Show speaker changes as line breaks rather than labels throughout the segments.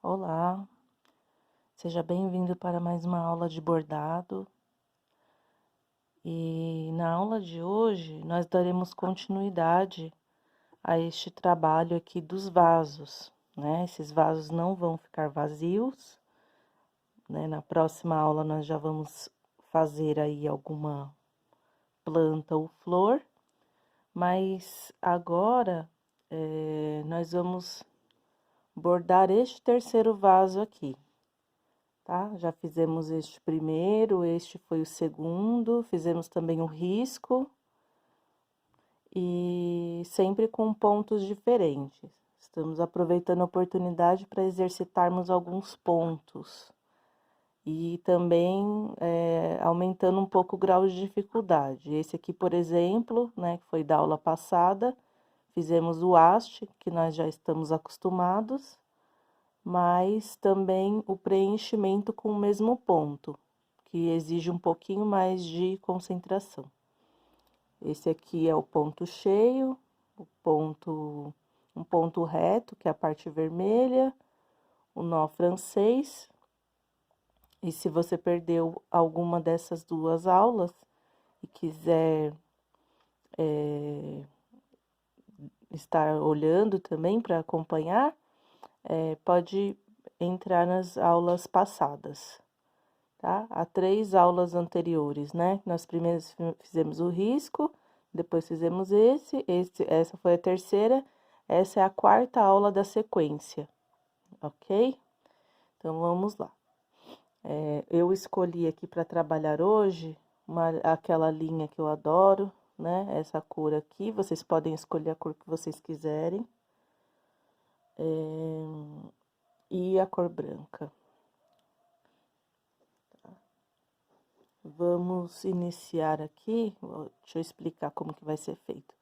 Olá, seja bem-vindo para mais uma aula de bordado. E na aula de hoje nós daremos continuidade a este trabalho aqui dos vasos, né? Esses vasos não vão ficar vazios, né? Na próxima aula nós já vamos fazer aí alguma planta ou flor, mas agora nós vamos bordar este terceiro vaso aqui. Tá? Já fizemos este primeiro, este foi o segundo, fizemos também o risco e sempre com pontos diferentes. Estamos aproveitando a oportunidade para exercitarmos alguns pontos e também aumentando um pouco o grau de dificuldade. Esse aqui, por exemplo, né, que foi da aula passada, fizemos o haste, que nós já estamos acostumados, mas também o preenchimento com o mesmo ponto, que exige um pouquinho mais de concentração. Esse aqui é o ponto cheio, um ponto reto, que é a parte vermelha, o nó francês. E se você perdeu alguma dessas duas aulas e quiser estar olhando também para acompanhar, pode entrar nas aulas passadas, tá? Há 3 aulas anteriores, né? Nós primeiro fizemos o risco, depois fizemos essa foi a terceira, essa é a quarta aula da sequência, ok? Então, vamos lá. Eu escolhi aqui para trabalhar hoje aquela linha que eu adoro, né? Essa cor aqui, vocês podem escolher a cor que vocês quiserem. E a cor branca. Vamos iniciar aqui, deixa eu explicar como que vai ser feito.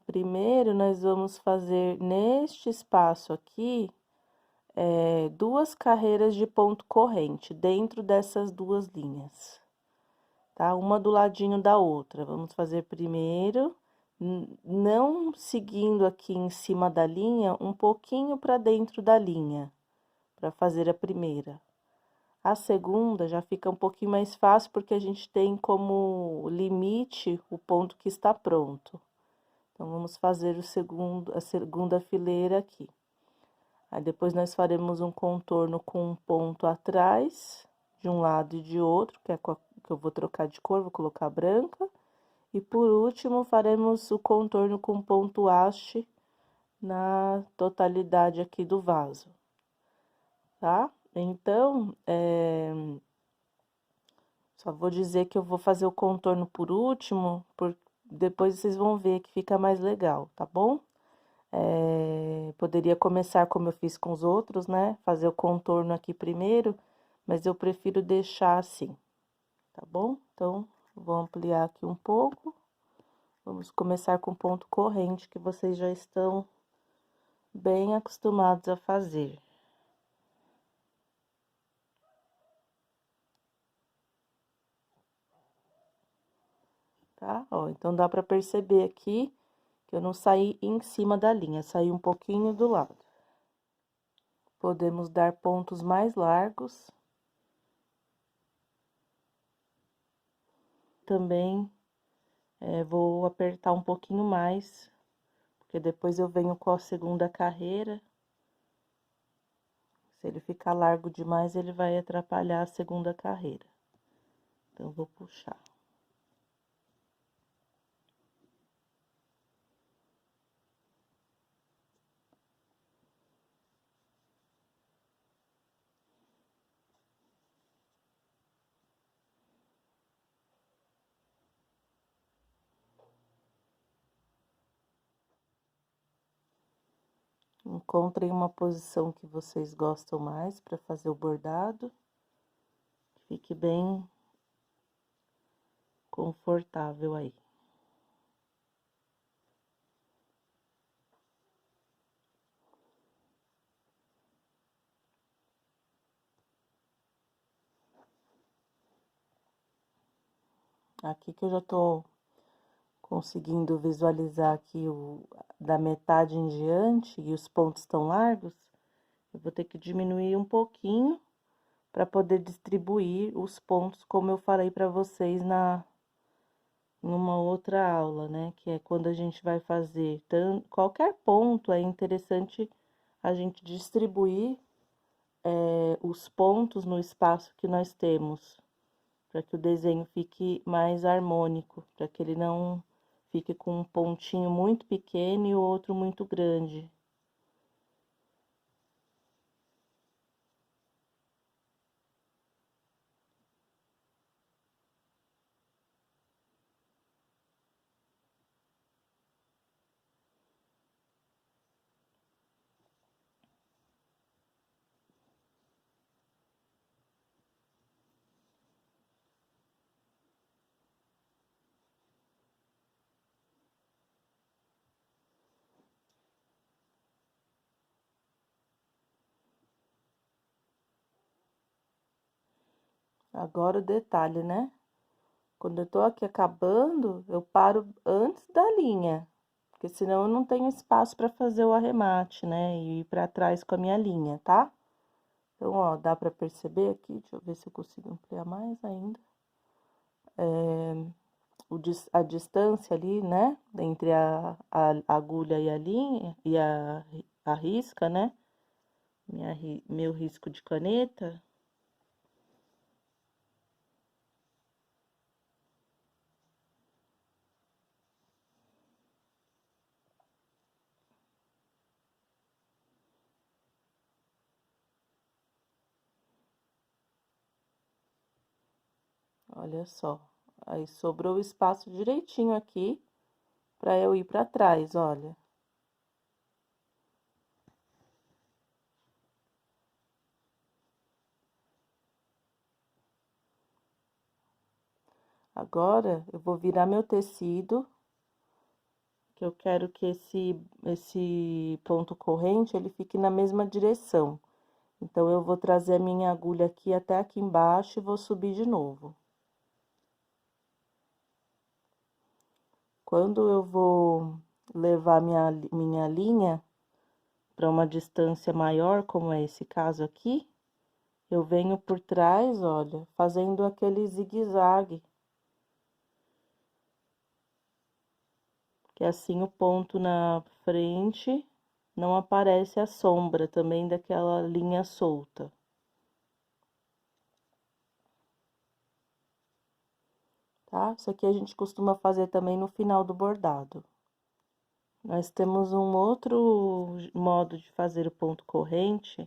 Primeiro, nós vamos fazer neste espaço aqui, 2 carreiras de ponto corrente, dentro dessas 2 linhas, tá? Uma do ladinho da outra. Vamos fazer primeiro, não seguindo aqui em cima da linha, um pouquinho para dentro da linha, para fazer a primeira. A segunda já fica um pouquinho mais fácil, porque a gente tem como limite o ponto que está pronto. Então, vamos fazer a segunda fileira aqui. Aí, depois nós faremos um contorno com um ponto atrás, de um lado e de outro, que eu vou trocar de cor, vou colocar branca. E, por último, faremos o contorno com ponto haste na totalidade aqui do vaso, tá? Então, só vou dizer que eu vou fazer o contorno por último, depois vocês vão ver que fica mais legal, tá bom? Poderia começar como eu fiz com os outros, né? Fazer o contorno aqui primeiro, mas eu prefiro deixar assim, tá bom? Então, vou ampliar aqui um pouco. Vamos começar com ponto corrente, que vocês já estão bem acostumados a fazer. Tá? Ó, então, dá pra perceber aqui que eu não saí em cima da linha, saí um pouquinho do lado. Podemos dar pontos mais largos. Também vou apertar um pouquinho mais, porque depois eu venho com a segunda carreira. Se ele ficar largo demais, ele vai atrapalhar a segunda carreira. Então, vou puxar. Encontrem uma posição que vocês gostam mais para fazer o bordado. Fique bem confortável aí. Aqui que eu já tô conseguindo visualizar aqui da metade em diante e os pontos estão largos, Eu vou ter que diminuir um pouquinho para poder distribuir os pontos, como eu falei para vocês numa outra aula, né? Que é quando a gente vai fazer qualquer ponto, é interessante a gente distribuir os pontos no espaço que nós temos, para que o desenho fique mais harmônico, para que ele não fique com um pontinho muito pequeno e o outro muito grande. Agora o detalhe, né? Quando eu tô aqui acabando, eu paro antes da linha, porque senão eu não tenho espaço para fazer o arremate, né? E ir para trás com a minha linha, tá? Então, ó, dá para perceber aqui, deixa eu ver se eu consigo ampliar mais ainda. A distância ali, né? Entre a agulha e a linha, e a risca, né? Meu risco de caneta. Olha só. Aí sobrou o espaço direitinho aqui para eu ir para trás, olha. Agora eu vou virar meu tecido, que eu quero que esse ponto corrente ele fique na mesma direção. Então eu vou trazer a minha agulha aqui até aqui embaixo e vou subir de novo. Quando eu vou levar minha linha para uma distância maior, como é esse caso aqui, eu venho por trás, olha, fazendo aquele zigue-zague. Que assim o ponto na frente não aparece a sombra também daquela linha solta. Tá? Isso aqui a gente costuma fazer também no final do bordado. Nós temos um outro modo de fazer o ponto corrente.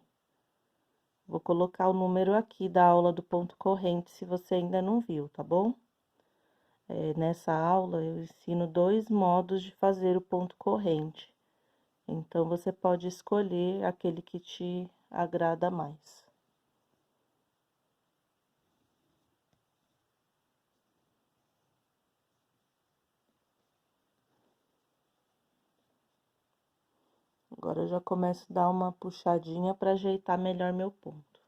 Vou colocar o número aqui da aula do ponto corrente, se você ainda não viu, tá bom? Nessa aula eu ensino 2 modos de fazer o ponto corrente. Então, você pode escolher aquele que te agrada mais. Agora, eu já começo a dar uma puxadinha para ajeitar melhor meu ponto.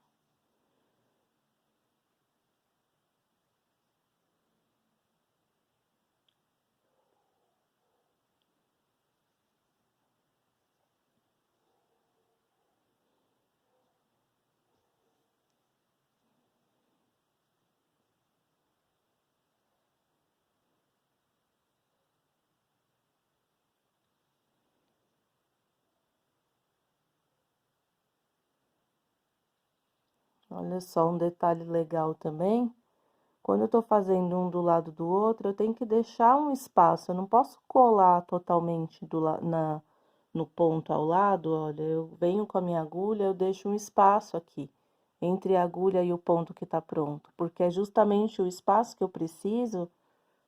Olha só, um detalhe legal também. Quando eu tô fazendo um do lado do outro, eu tenho que deixar um espaço. Eu não posso colar totalmente no ponto ao lado, olha. Eu venho com a minha agulha, eu deixo um espaço aqui, entre a agulha e o ponto que tá pronto. Porque é justamente o espaço que eu preciso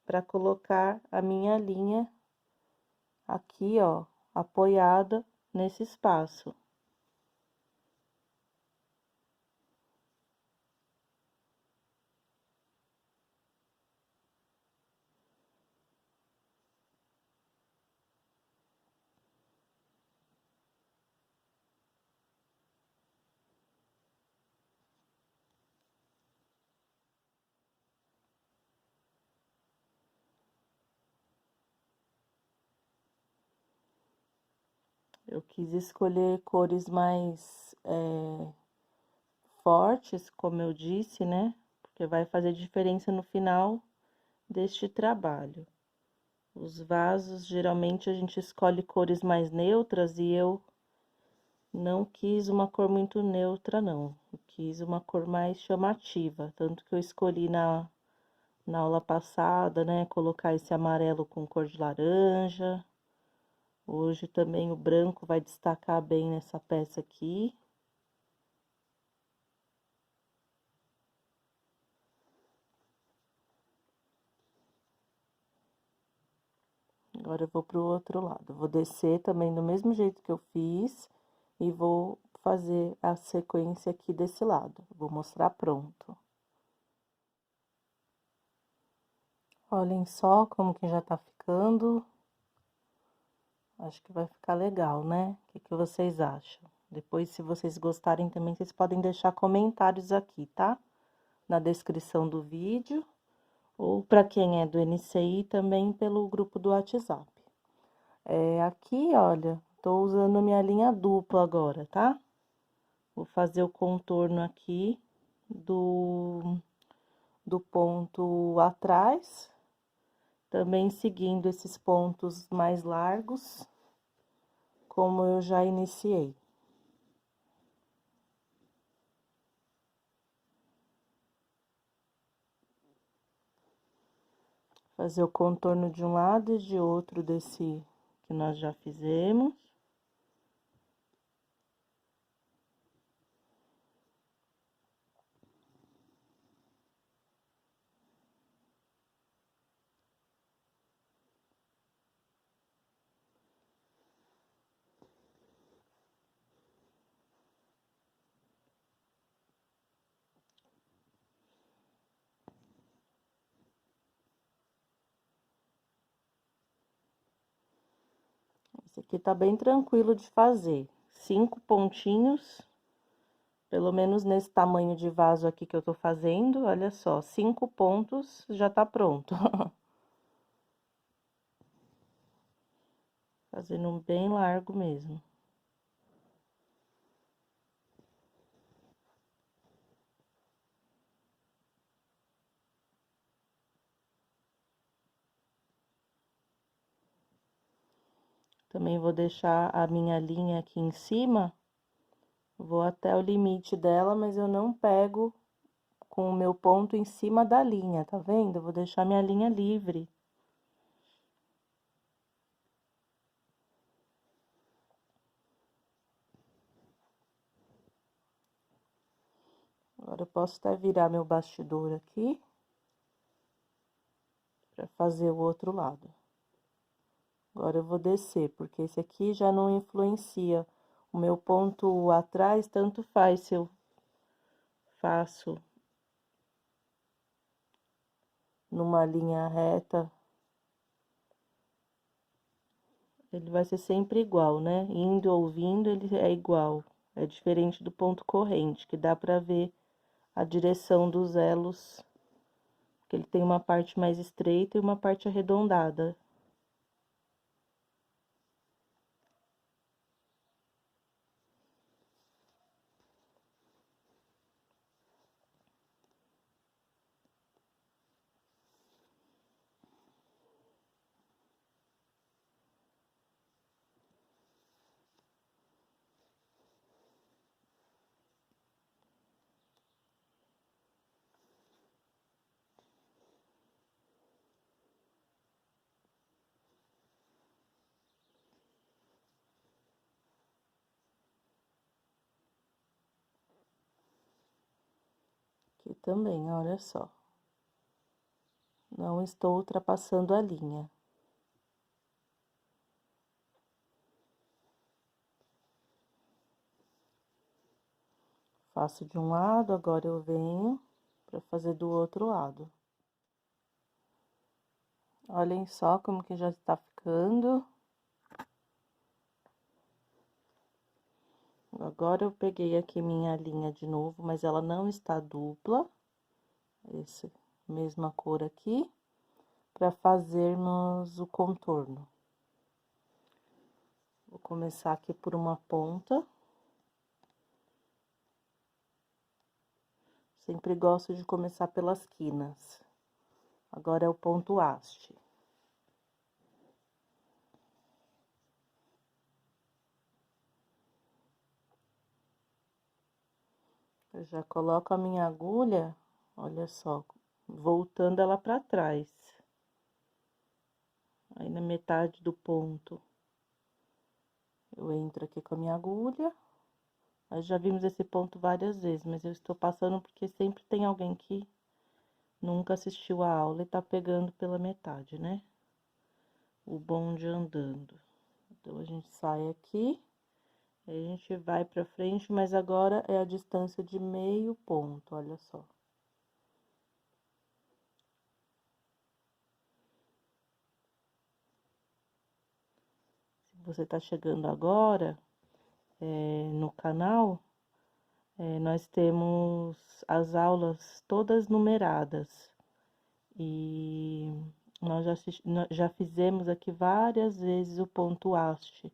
para colocar a minha linha aqui, ó, apoiada nesse espaço. Eu quis escolher cores mais fortes, como eu disse, né? Porque vai fazer diferença no final deste trabalho. Os vasos, geralmente, a gente escolhe cores mais neutras e eu não quis uma cor muito neutra, não. Eu quis uma cor mais chamativa, tanto que eu escolhi na aula passada, né, colocar esse amarelo com cor de laranja. Hoje também o branco vai destacar bem nessa peça aqui. Agora eu vou pro outro lado. Vou descer também do mesmo jeito que eu fiz e vou fazer a sequência aqui desse lado. Vou mostrar pronto. Olhem só como que já tá ficando. Acho que vai ficar legal, né? O que vocês acham? Depois, se vocês gostarem também, vocês podem deixar comentários aqui, tá? Na descrição do vídeo. Ou para quem é do NCI, também pelo grupo do WhatsApp. Aqui, olha, tô usando minha linha dupla agora, tá? Vou fazer o contorno aqui do ponto atrás, também seguindo esses pontos mais largos, como eu já iniciei. Fazer o contorno de um lado e de outro desse que nós já fizemos. Esse aqui tá bem tranquilo de fazer. 5 pontinhos, pelo menos nesse tamanho de vaso aqui que eu tô fazendo, olha só, 5 pontos já tá pronto. Fazendo um bem largo mesmo. Também vou deixar a minha linha aqui em cima, vou até o limite dela, mas eu não pego com o meu ponto em cima da linha, tá vendo? Eu vou deixar minha linha livre. Agora, eu posso até virar meu bastidor aqui, pra fazer o outro lado. Agora, eu vou descer, porque esse aqui já não influencia. O meu ponto atrás, tanto faz se eu faço numa linha reta, ele vai ser sempre igual, né? Indo ou vindo, ele é igual. É diferente do ponto corrente, que dá pra ver a direção dos elos, que ele tem uma parte mais estreita e uma parte arredondada. Aqui também, olha só. Não estou ultrapassando a linha. Faço de um lado, agora eu venho para fazer do outro lado. Olhem só como que já está ficando. Agora eu peguei aqui minha linha de novo, mas ela não está dupla. Essa mesma cor aqui, para fazermos o contorno. Vou começar aqui por uma ponta. Sempre gosto de começar pelas quinas. Agora é o ponto haste. Eu já coloco a minha agulha, olha só, voltando ela pra trás. Aí, na metade do ponto, eu entro aqui com a minha agulha. Nós já vimos esse ponto várias vezes, mas eu estou passando porque sempre tem alguém que nunca assistiu a aula e tá pegando pela metade, né? O bonde andando. Então, a gente sai aqui, aí a gente vai pra frente, mas agora é a distância de meio ponto, olha só. Se você tá chegando agora, no canal, nós temos as aulas todas numeradas. E nós já fizemos aqui várias vezes o ponto haste.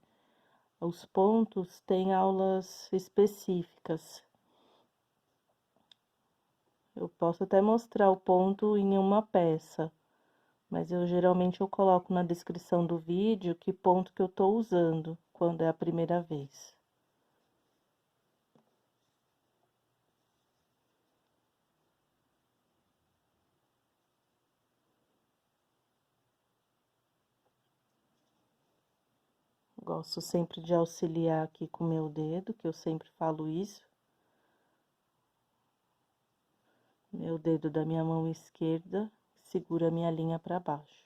Os pontos têm aulas específicas. Eu posso até mostrar o ponto em uma peça, mas geralmente eu coloco na descrição do vídeo que ponto que eu tô usando quando é a primeira vez. Gosto sempre de auxiliar aqui com o meu dedo, que eu sempre falo isso. Meu dedo da minha mão esquerda segura a minha linha para baixo.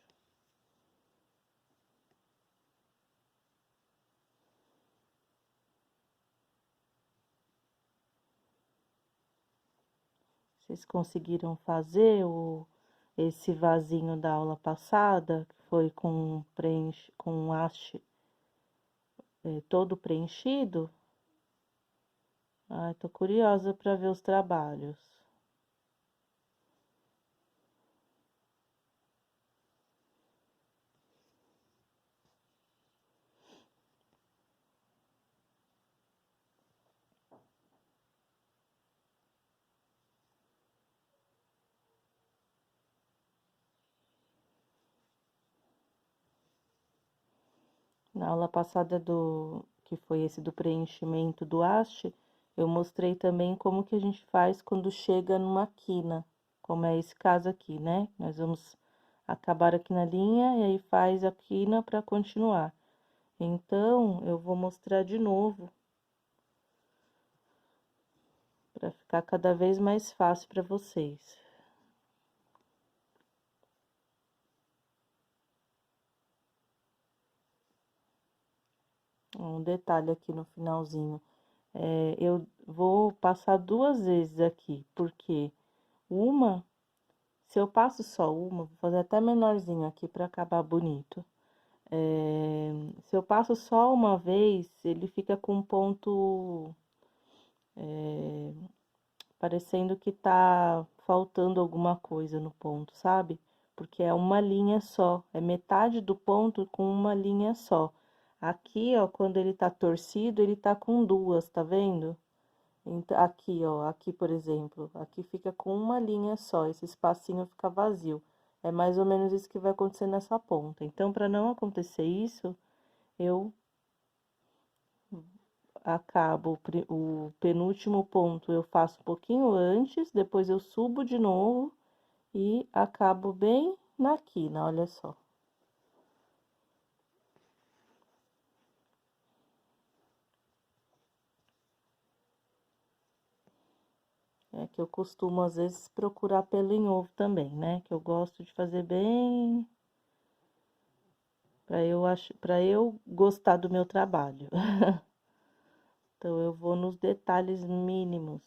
Vocês conseguiram fazer esse vasinho da aula passada, que foi com haste todo preenchido? Ai, tô curiosa para ver os trabalhos. Na aula passada que foi esse do preenchimento do haste, eu mostrei também como que a gente faz quando chega numa quina, como é esse caso aqui, né? Nós vamos acabar aqui na linha e aí faz a quina para continuar. Então, eu vou mostrar de novo, para ficar cada vez mais fácil para vocês. Um detalhe aqui no finalzinho. Eu vou passar duas vezes aqui, porque se eu passo só uma, vou fazer até menorzinho aqui para acabar bonito. Se eu passo só uma vez, ele fica com um ponto parecendo que tá faltando alguma coisa no ponto, sabe? Porque é uma linha só, é metade do ponto com uma linha só. Aqui, ó, quando ele tá torcido, ele tá com duas, tá vendo? Então, aqui, ó, aqui, por exemplo, aqui fica com uma linha só, esse espacinho fica vazio. É mais ou menos isso que vai acontecer nessa ponta. Então, para não acontecer isso, eu acabo o penúltimo ponto, eu faço um pouquinho antes, depois eu subo de novo e acabo bem na quina, olha só. É que eu costumo, às vezes, procurar pelo em ovo também, né? Que eu gosto de fazer bem para eu gostar do meu trabalho. Então, eu vou nos detalhes mínimos.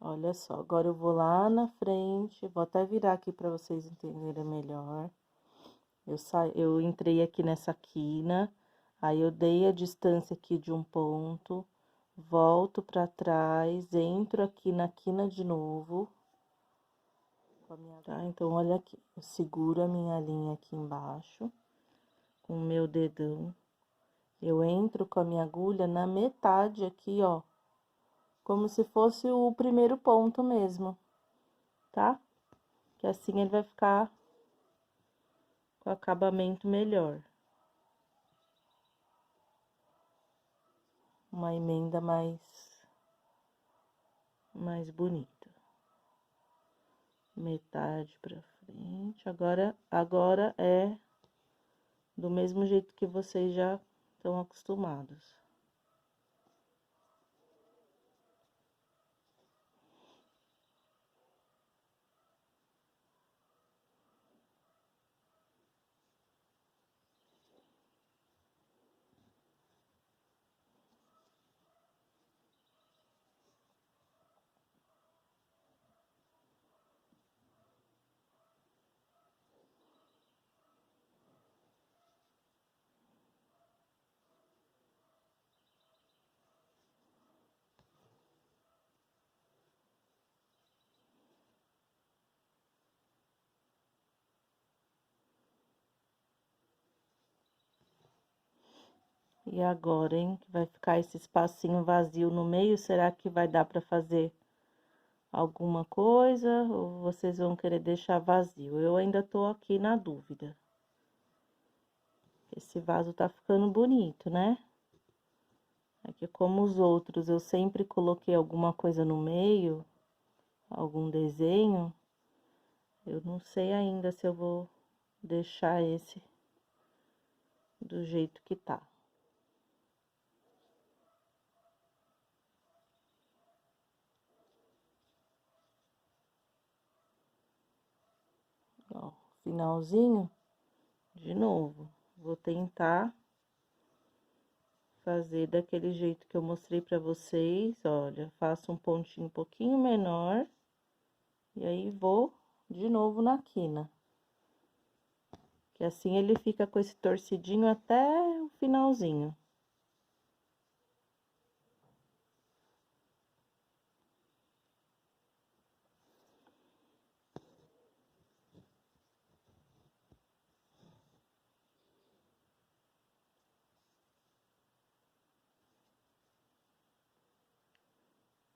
Olha só, agora eu vou lá na frente, vou até virar aqui para vocês entenderem melhor. Eu entrei aqui nessa quina, aí eu dei a distância aqui de um ponto, volto para trás, entro aqui na quina de novo. Tá? Então, olha aqui, eu seguro a minha linha aqui embaixo. com o meu dedão, eu entro com a minha agulha na metade aqui, ó, como se fosse o primeiro ponto mesmo, tá? Que assim ele vai ficar com acabamento melhor. Uma emenda mais bonita. Metade pra frente. Agora é do mesmo jeito que vocês já estão acostumados. E agora, hein, que vai ficar esse espacinho vazio no meio, será que vai dar pra fazer alguma coisa ou vocês vão querer deixar vazio? Eu ainda tô aqui na dúvida. Esse vaso tá ficando bonito, né? É que como os outros eu sempre coloquei alguma coisa no meio, algum desenho, eu não sei ainda se eu vou deixar esse do jeito que tá. Ó, finalzinho, de novo, vou tentar fazer daquele jeito que eu mostrei pra vocês, olha, faço um pontinho um pouquinho menor, e aí vou de novo na quina. Que assim ele fica com esse torcidinho até o finalzinho.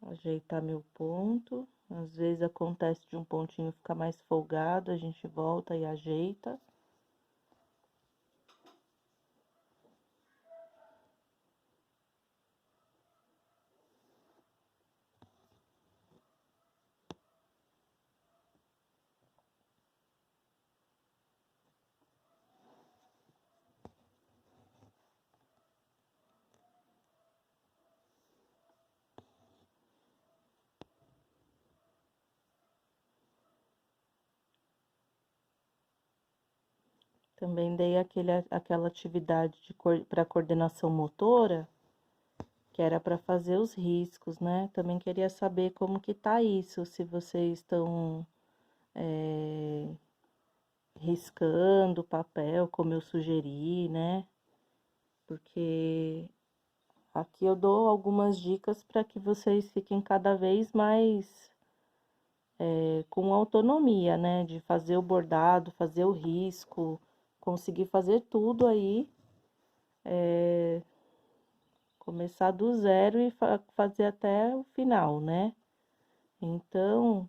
Ajeitar meu ponto. Às vezes acontece de um pontinho ficar mais folgado, a gente volta e ajeita. Também dei aquela atividade para coordenação motora, que era para fazer os riscos, né? Também queria saber como que tá isso, se vocês estão riscando o papel, como eu sugeri, né? Porque aqui eu dou algumas dicas para que vocês fiquem cada vez mais com autonomia, né? De fazer o bordado, fazer o risco, conseguir fazer tudo aí, começar do zero e fazer até o final, né? Então,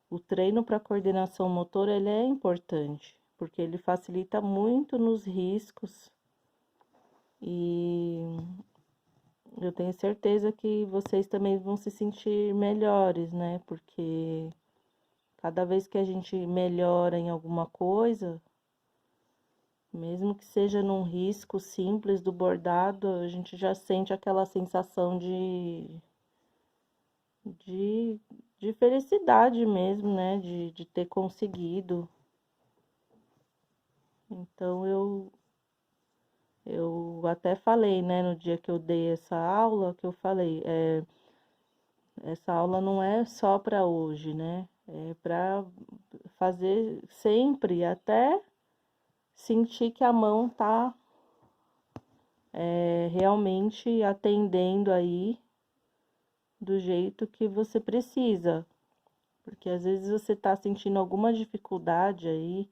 o treino para coordenação motora, ele é importante, porque ele facilita muito nos riscos e eu tenho certeza que vocês também vão se sentir melhores, né? Porque cada vez que a gente melhora em alguma coisa, mesmo que seja num risco simples do bordado, a gente já sente aquela sensação de, de felicidade mesmo, né? De ter conseguido. Então, eu até falei, né, no dia que eu dei essa aula, que eu falei, essa aula não é só para hoje, né? É para fazer sempre, até sentir que a mão tá realmente atendendo aí do jeito que você precisa. Porque às vezes você tá sentindo alguma dificuldade aí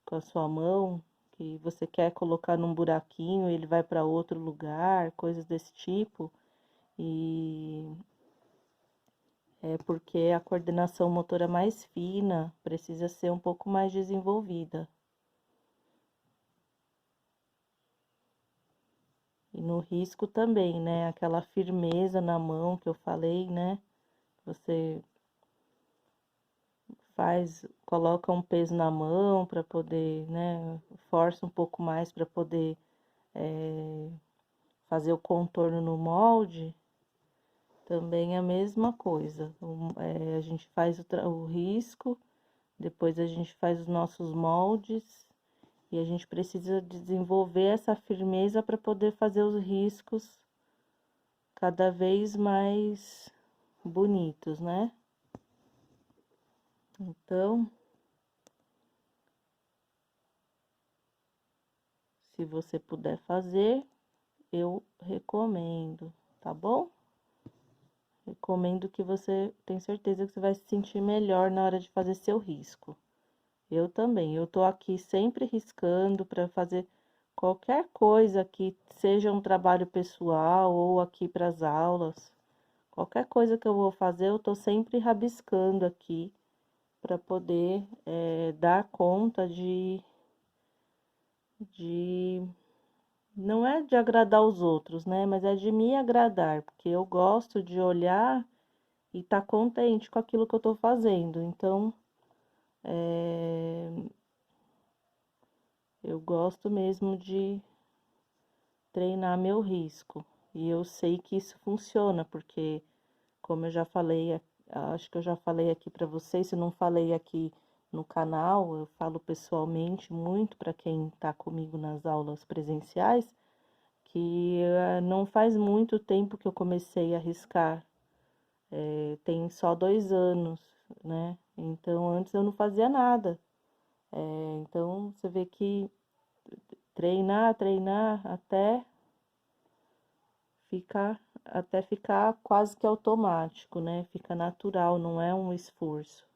com a sua mão, que você quer colocar num buraquinho, ele vai para outro lugar, coisas desse tipo. E é porque a coordenação motora mais fina precisa ser um pouco mais desenvolvida. E no risco também, né? Aquela firmeza na mão que eu falei, né? Você coloca um peso na mão para poder, né? Força um pouco mais para poder fazer o contorno no molde. Também é a mesma coisa. A gente faz o risco, depois a gente faz os nossos moldes. E a gente precisa desenvolver essa firmeza para poder fazer os riscos cada vez mais bonitos, né? Então, se você puder fazer, eu recomendo, tá bom? Recomendo que você tenha certeza que você vai se sentir melhor na hora de fazer seu risco. Eu também, eu tô aqui sempre riscando para fazer qualquer coisa que seja um trabalho pessoal ou aqui para as aulas. Qualquer coisa que eu vou fazer, eu tô sempre rabiscando aqui para poder dar conta de. Não é de agradar os outros, né? Mas é de me agradar, porque eu gosto de olhar e tá contente com aquilo que eu tô fazendo. Então, eu gosto mesmo de treinar meu risco. E eu sei que isso funciona, porque, como eu já falei, acho que eu já falei aqui para vocês, se eu não falei aqui no canal, eu falo pessoalmente muito para quem está comigo nas aulas presenciais, que não faz muito tempo que eu comecei a riscar, tem só 2 anos, né? Então, antes eu não fazia nada. Então, você vê que treinar até ficar quase que automático, né? Fica natural, não é um esforço.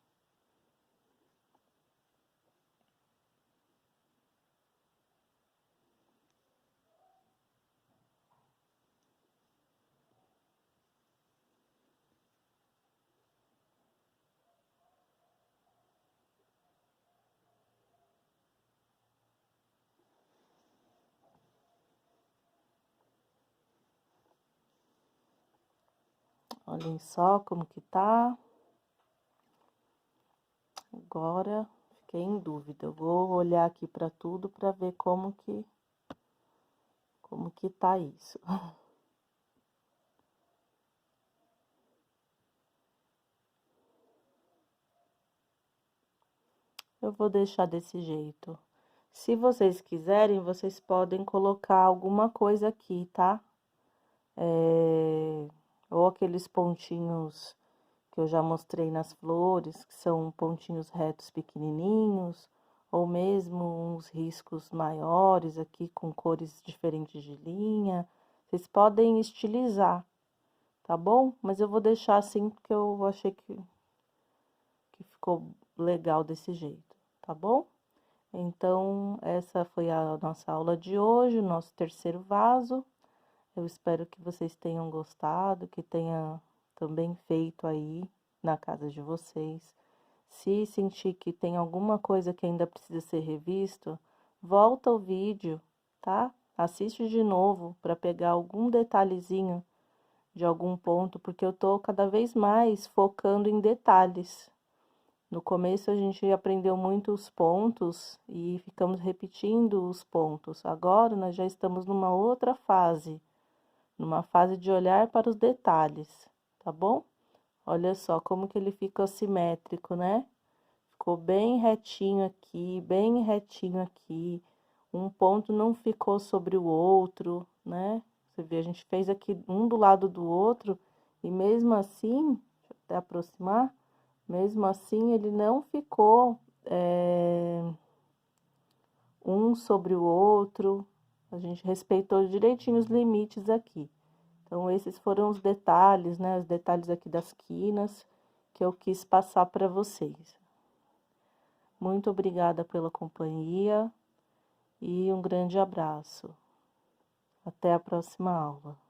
Olhem só como que tá. Agora fiquei em dúvida. Eu vou olhar aqui para tudo para ver como que tá isso. Eu vou deixar desse jeito. Se vocês quiserem, vocês podem colocar alguma coisa aqui, tá? Ou aqueles pontinhos que eu já mostrei nas flores, que são pontinhos retos pequenininhos, ou mesmo uns riscos maiores aqui com cores diferentes de linha. Vocês podem estilizar, tá bom? Mas eu vou deixar assim porque eu achei que ficou legal desse jeito, tá bom? Então, essa foi a nossa aula de hoje, o nosso terceiro vaso. Eu espero que vocês tenham gostado, que tenha também feito aí na casa de vocês. Se sentir que tem alguma coisa que ainda precisa ser revisto, volta o vídeo, tá? Assiste de novo para pegar algum detalhezinho de algum ponto, porque eu tô cada vez mais focando em detalhes. No começo a gente aprendeu muito os pontos e ficamos repetindo os pontos. Agora nós já estamos numa outra fase, numa fase de olhar para os detalhes, tá bom? Olha só como que ele fica simétrico, né? Ficou bem retinho aqui, bem retinho aqui. Um ponto não ficou sobre o outro, né? Você vê, a gente fez aqui um do lado do outro e mesmo assim, deixa eu até aproximar, mesmo assim ele não ficou um sobre o outro. A gente respeitou direitinho os limites aqui. Então, esses foram os detalhes, né? Os detalhes aqui das quinas que eu quis passar para vocês. Muito obrigada pela companhia e um grande abraço. Até a próxima aula.